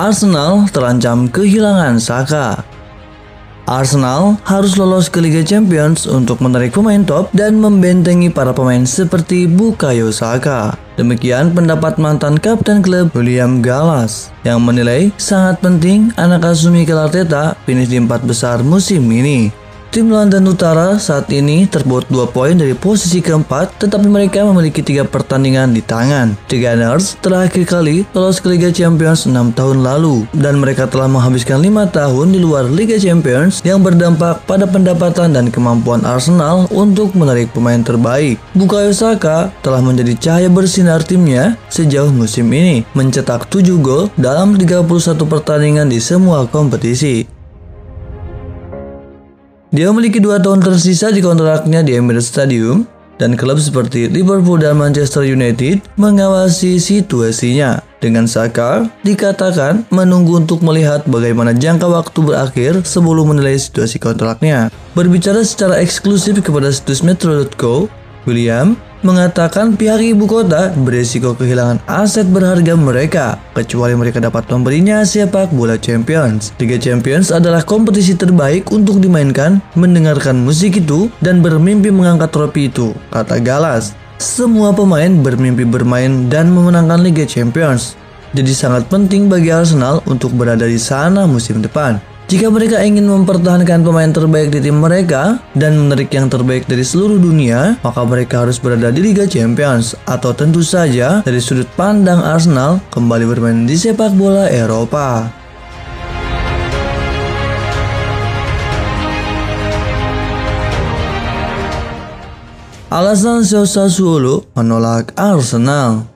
Arsenal terancam kehilangan Saka. Arsenal harus lolos ke Liga Champions untuk menarik pemain top dan membentengi para pemain seperti Bukayo Saka. Demikian pendapat mantan kapten klub William Gallas yang menilai sangat penting anak asuh Mikel Arteta finish di 4 besar musim ini. Tim London Utara saat ini terpaut 2 poin dari posisi keempat, tetapi mereka memiliki 3 pertandingan di tangan. The Gunners terakhir kali lolos ke Liga Champions 6 tahun lalu, dan mereka telah menghabiskan 5 tahun di luar Liga Champions yang berdampak pada pendapatan dan kemampuan Arsenal untuk menarik pemain terbaik. Bukayo Saka telah menjadi cahaya bersinar timnya sejauh musim ini, mencetak 7 gol dalam 31 pertandingan di semua kompetisi. Dia memiliki 2 tahun tersisa di kontraknya di Emirates Stadium, dan klub seperti Liverpool dan Manchester United mengawasi situasinya. Dengan Saka, dikatakan menunggu untuk melihat bagaimana jangka waktu berakhir sebelum menilai situasi kontraknya. Berbicara secara eksklusif kepada situs Metro.co, William mengatakan pihak ibu kota beresiko kehilangan aset berharga mereka, kecuali mereka dapat memberinya sepak bola Champions. Liga Champions adalah kompetisi terbaik untuk dimainkan, mendengarkan musik itu, dan bermimpi mengangkat trofi itu, kata Gallas. Semua pemain bermimpi bermain dan memenangkan Liga Champions, jadi sangat penting bagi Arsenal untuk berada di sana musim depan. Jika mereka ingin mempertahankan pemain terbaik di tim mereka dan menarik yang terbaik dari seluruh dunia, maka mereka harus berada di Liga Champions, atau tentu saja dari sudut pandang Arsenal kembali bermain di sepak bola Eropa. Alasan CEO Sassuolo menolak Arsenal.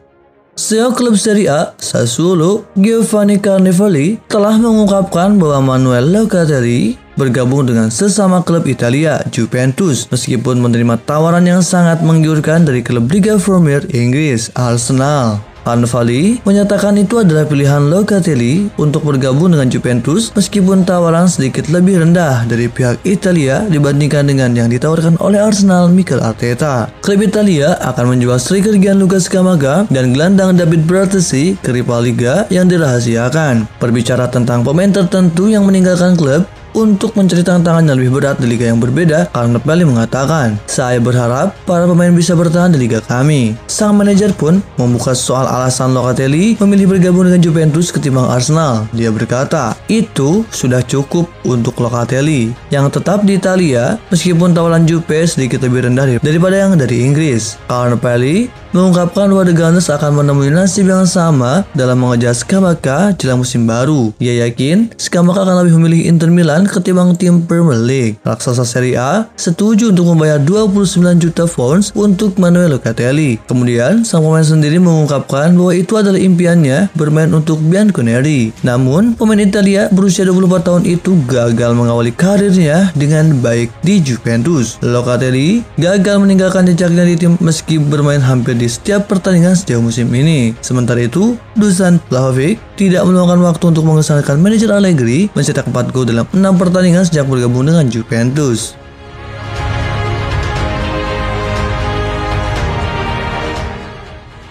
CEO klub Serie A, Sassuolo, Giovanni Carnevali, telah mengungkapkan bahwa Manuel Locatelli bergabung dengan sesama klub Italia, Juventus, meskipun menerima tawaran yang sangat menggiurkan dari klub Liga Premier Inggris, Arsenal. Carnevali menyatakan itu adalah pilihan Locatelli untuk bergabung dengan Juventus meskipun tawaran sedikit lebih rendah dari pihak Italia dibandingkan dengan yang ditawarkan oleh Arsenal Mikel Arteta. Klub Italia akan menjual striker Gianluca Scamacca dan gelandang David Bratesi ke rival liga yang dirahasiakan. Berbicara tentang pemain tertentu yang meninggalkan klub untuk mencari tantangan yang lebih berat di liga yang berbeda, Carnevali mengatakan, "Saya berharap para pemain bisa bertahan di liga kami." Sang manajer pun membuka soal alasan Locatelli memilih bergabung dengan Juventus ketimbang Arsenal. Dia berkata, "Itu sudah cukup untuk Locatelli yang tetap di Italia meskipun tawaran Juve sedikit lebih rendah daripada yang dari Inggris." Carnevali mengungkapkan bahwa The Gunners akan menemui nasib yang sama dalam mengejar Scamacca jelang musim baru. Ia yakin Scamacca akan lebih memilih Inter Milan ketimbang tim Premier League. Raksasa Serie A setuju untuk membayar 29 juta pounds untuk Manuel Locatelli. Kemudian, sang pemain sendiri mengungkapkan bahwa itu adalah impiannya bermain untuk Bianconeri. Namun, pemain Italia berusia 24 tahun itu gagal mengawali karirnya dengan baik di Juventus. Locatelli gagal meninggalkan jejaknya di tim meski bermain hampir di setiap pertandingan sejauh musim ini. Sementara itu, Dusan Vlahovic tidak meluangkan waktu untuk mengesankan manajer Allegri mencetak 4 gol dalam 6 pertandingan sejak bergabung dengan Juventus.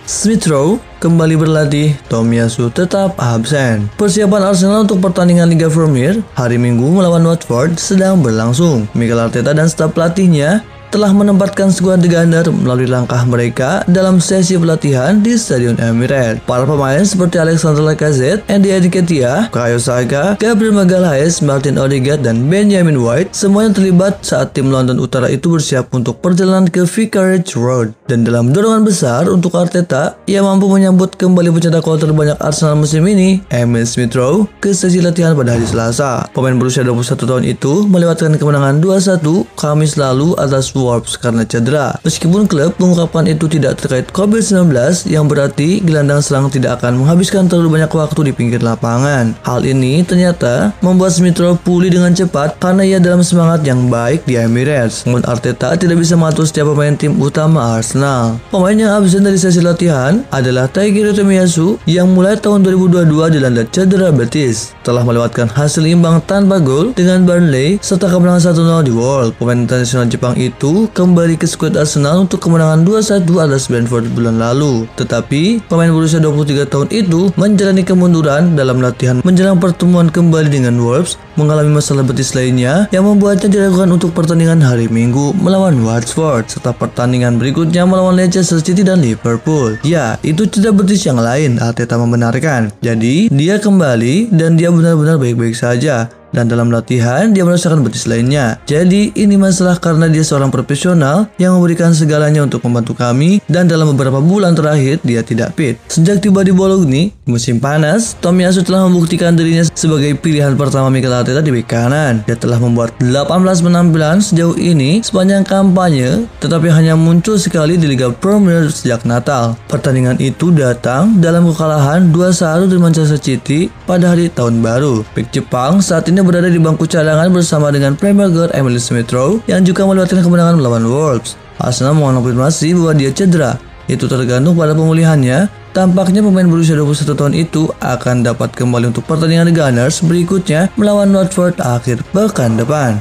Smith Rowe kembali berlatih, Tomiyasu tetap absen. Persiapan Arsenal untuk pertandingan Liga Premier hari Minggu melawan Watford sedang berlangsung. Mikel Arteta dan staf pelatihnya telah menempatkan skuad The Gunners melalui langkah mereka dalam sesi pelatihan di Stadion Emirates. Para pemain seperti Alexandre Lacazette, Andy Nketiah, Bukayo Saka, Gabriel Magalhaes, Martin Odegaard, dan Benjamin White semuanya terlibat saat tim London Utara itu bersiap untuk perjalanan ke Vicarage Road. Dan dalam dorongan besar untuk Arteta, ia mampu menyambut kembali pencetak gol terbanyak Arsenal musim ini, Emil Smith Rowe, ke sesi latihan pada hari Selasa. Pemain berusia 21 tahun itu melewatkan kemenangan 2-1 Kamis lalu atas Wolves karena cedera. Meskipun klub mengungkapkan itu tidak terkait COVID-19, yang berarti gelandang serang tidak akan menghabiskan terlalu banyak waktu di pinggir lapangan. Hal ini ternyata membuat Smith Rowe pulih dengan cepat karena ia dalam semangat yang baik di Emirates. Namun Arteta tidak bisa mengatur setiap pemain tim utama Arsenal. Pemain yang absen dari sesi latihan adalah Takeru Tomiyasu yang mulai tahun 2022 dilanda cedera betis. Telah melewatkan hasil imbang tanpa gol dengan Burnley serta kemenangan 1-0 di World. Pemain internasional Jepang itu itu kembali ke skuad Arsenal untuk kemenangan 2-1 atas Brentford bulan lalu. Tetapi pemain berusia 23 tahun itu menjalani kemunduran dalam latihan menjelang pertemuan kembali dengan Wolves, mengalami masalah betis lainnya yang membuatnya diragukan untuk pertandingan hari Minggu melawan Watford serta pertandingan berikutnya melawan Leicester City dan Liverpool. Ya, itu cedera betis yang lain, Arteta membenarkan. Jadi, dia kembali dan dia benar-benar baik-baik saja. Dan dalam latihan dia merasakan betis lainnya. Jadi ini masalah karena dia seorang profesional yang memberikan segalanya untuk membantu kami, dan dalam beberapa bulan terakhir dia tidak fit. Sejak tiba di Bologna musim panas, Tomiyasu telah membuktikan dirinya sebagai pilihan pertama Mikel Arteta di bek kanan. Dia telah membuat 18 penampilan sejauh ini sepanjang kampanye, tetapi hanya muncul sekali di Liga Premier sejak Natal. Pertandingan itu datang dalam kekalahan 2-1 dari Manchester City pada hari tahun baru. Bek Jepang saat ini berada di bangku cadangan bersama dengan Premier guard Emile Smith-Rowe yang juga melewatkan kemenangan melawan Wolves. Arsenal mengonfirmasi bahwa dia cedera. Itu tergantung pada pemulihannya. Tampaknya pemain berusia 21 tahun itu akan dapat kembali untuk pertandingan Gunners berikutnya melawan Watford akhir pekan depan.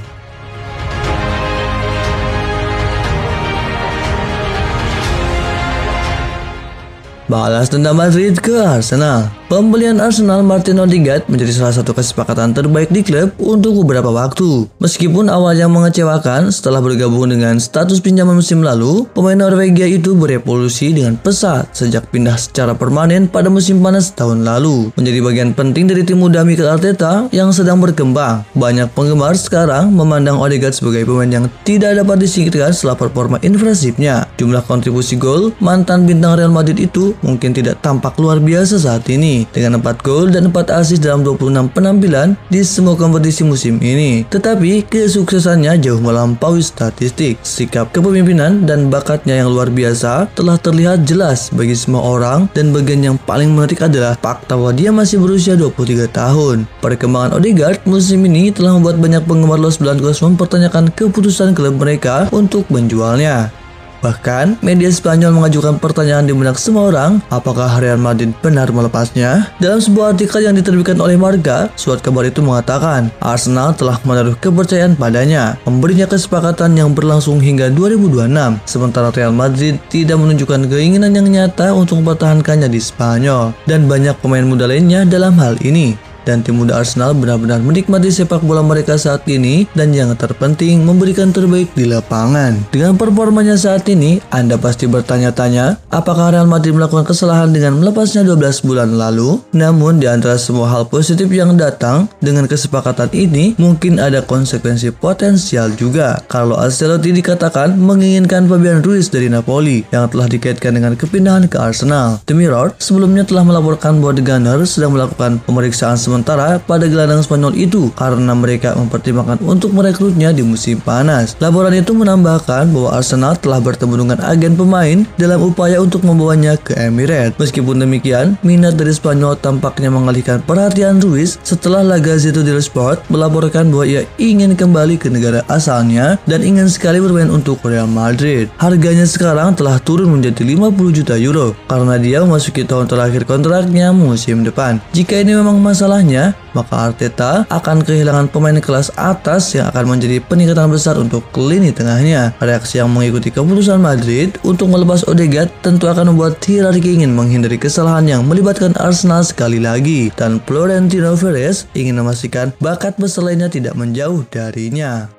Balas dendam Madrid ke Arsenal. Pembelian Arsenal Martin Odegaard menjadi salah satu kesepakatan terbaik di klub untuk beberapa waktu. Meskipun awalnya mengecewakan setelah bergabung dengan status pinjaman musim lalu, pemain Norwegia itu berevolusi dengan pesat sejak pindah secara permanen pada musim panas tahun lalu. Menjadi bagian penting dari tim muda Mikel Arteta yang sedang berkembang. Banyak penggemar sekarang memandang Odegaard sebagai pemain yang tidak dapat disingkirkan setelah performa impresifnya. Jumlah kontribusi gol mantan bintang Real Madrid itu mungkin tidak tampak luar biasa saat ini, dengan 4 gol dan 4 assist dalam 26 penampilan di semua kompetisi musim ini. Tetapi kesuksesannya jauh melampaui statistik. Sikap kepemimpinan dan bakatnya yang luar biasa telah terlihat jelas bagi semua orang, dan bagian yang paling menarik adalah fakta bahwa dia masih berusia 23 tahun. Perkembangan Odegaard musim ini telah membuat banyak penggemar Los Blancos mempertanyakan keputusan klub mereka untuk menjualnya. Bahkan, media Spanyol mengajukan pertanyaan di benak semua orang, apakah Real Madrid benar melepasnya? Dalam sebuah artikel yang diterbitkan oleh Marca, surat kabar itu mengatakan Arsenal telah menaruh kepercayaan padanya, memberinya kesepakatan yang berlangsung hingga 2026, sementara Real Madrid tidak menunjukkan keinginan yang nyata untuk mempertahankannya di Spanyol, dan banyak pemain muda lainnya dalam hal ini. Dan tim muda Arsenal benar-benar menikmati sepak bola mereka saat ini, dan yang terpenting memberikan terbaik di lapangan. Dengan performanya saat ini, Anda pasti bertanya-tanya, apakah Real Madrid melakukan kesalahan dengan melepasnya 12 bulan lalu? Namun di antara semua hal positif yang datang dengan kesepakatan ini, mungkin ada konsekuensi potensial juga. Carlo Ancelotti dikatakan menginginkan Fabian Ruiz dari Napoli yang telah dikaitkan dengan kepindahan ke Arsenal. The Mirror sebelumnya telah melaporkan bahwa The Gunners sedang melakukan pemeriksaan sementara pada gelandang Spanyol itu karena mereka mempertimbangkan untuk merekrutnya di musim panas. Laporan itu menambahkan bahwa Arsenal telah bertemu dengan agen pemain dalam upaya untuk membawanya ke Emirates. Meskipun demikian, minat dari Spanyol tampaknya mengalihkan perhatian Ruiz setelah La Gazzetta dello Sport melaporkan bahwa ia ingin kembali ke negara asalnya dan ingin sekali bermain untuk Real Madrid. Harganya sekarang telah turun menjadi 50 juta euro karena dia memasuki tahun terakhir kontraknya musim depan. Jika ini memang masalahnya, maka Arteta akan kehilangan pemain kelas atas yang akan menjadi peningkatan besar untuk lini tengahnya. Reaksi yang mengikuti keputusan Madrid untuk melepas Odegaard tentu akan membuat hierarki ingin menghindari kesalahan yang melibatkan Arsenal sekali lagi, dan Florentino Perez ingin memastikan bakat besar lainnya tidak menjauh darinya.